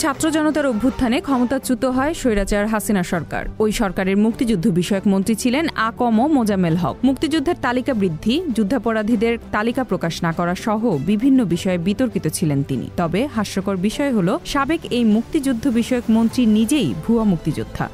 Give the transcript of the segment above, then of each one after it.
ছাত্র জনতার অভ্যুত্থানে ক্ষমতাচ্যুত হয় স্বৈরাচার হাসিনা সরকার। ওই সরকারের মুক্তিযুদ্ধ বিষয়ক মন্ত্রী ছিলেন আকম মোজাম্মেল হক। মুক্তিযুদ্ধের তালিকা বৃদ্ধি, যুদ্ধাপরাধীদের তালিকা প্রকাশ না করা সহ বিভিন্ন বিষয়ে বিতর্কিত ছিলেন তিনি। তবে হাস্যকর বিষয় হল, সাবেক এই মুক্তিযুদ্ধ বিষয়ক মন্ত্রী নিজেই ভুয়া মুক্তিযোদ্ধা।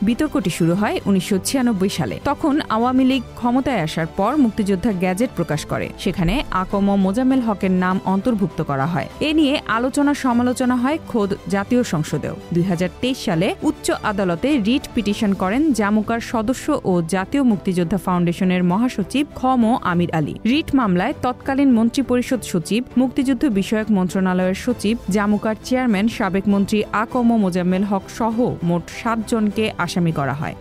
বিতর্কটি শুরু হয় ১৯৯৬ সালে। তখন আওয়ামী লীগ ক্ষমতায় আসার পর মুক্তিযোদ্ধা গ্যাজেট প্রকাশ করে। সেখানে আকম মোজাম্মেল হকের নাম অন্তর্ভুক্ত করা হয়। এ নিয়ে আলোচনা সমালোচনা হয় খোদ জাতীয় সংসদেও। ২০২৩ সালে উচ্চ আদালতে রিট পিটিশন করেন জামুকার সদস্য ও জাতীয় মুক্তিযোদ্ধা ফাউন্ডেশনের মহাসচিব খ.ম. আমির আলী। রিট মামলায় তৎকালীন মন্ত্রিপরিষদ সচিব, মুক্তিযুদ্ধ বিষয়ক মন্ত্রণালয়ের সচিব, জামুকার চেয়ারম্যান, সাবেক মন্ত্রী আকম মোজাম্মেল হক সহ মোট ৭ জনকে আসামি করা হয়।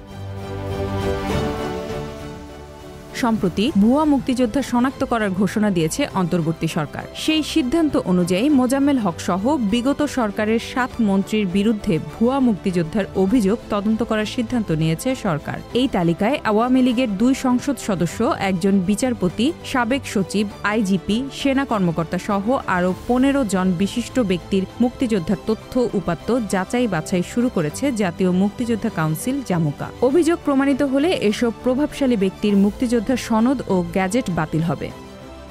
সম্প্রতি ভুয়া মুক্তিযোদ্ধা শনাক্ত করার ঘোষণা দিয়েছে অন্তর্বর্তী সরকার। সেই সিদ্ধান্ত অনুযায়ী মোজাম্মেল হক সহ বিগত সরকারের ৭ মন্ত্রীর বিরুদ্ধে ভুয়া মুক্তিযোদ্ধার অভিযোগ তদন্ত করার সিদ্ধান্ত নিয়েছে সরকার। এই তালিকায় আওয়ামী লীগের ২ সংসদ সদস্য, একজন বিচারপতি, সাবেক সচিব, আইজিপি, সেনা কর্মকর্তা সহ আরও ১৫ জন বিশিষ্ট ব্যক্তির মুক্তিযোদ্ধার তথ্য উপাত্ত যাচাই বাছাই শুরু করেছে জাতীয় মুক্তিযোদ্ধা কাউন্সিল জামুকা। অভিযোগ প্রমাণিত হলে এসব প্রভাবশালী ব্যক্তির মুক্তিযোদ্ধা সনদ ও গ্যাজেট বাতিল হবে।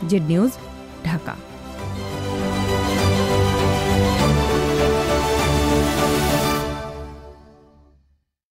Z news, Dhaka.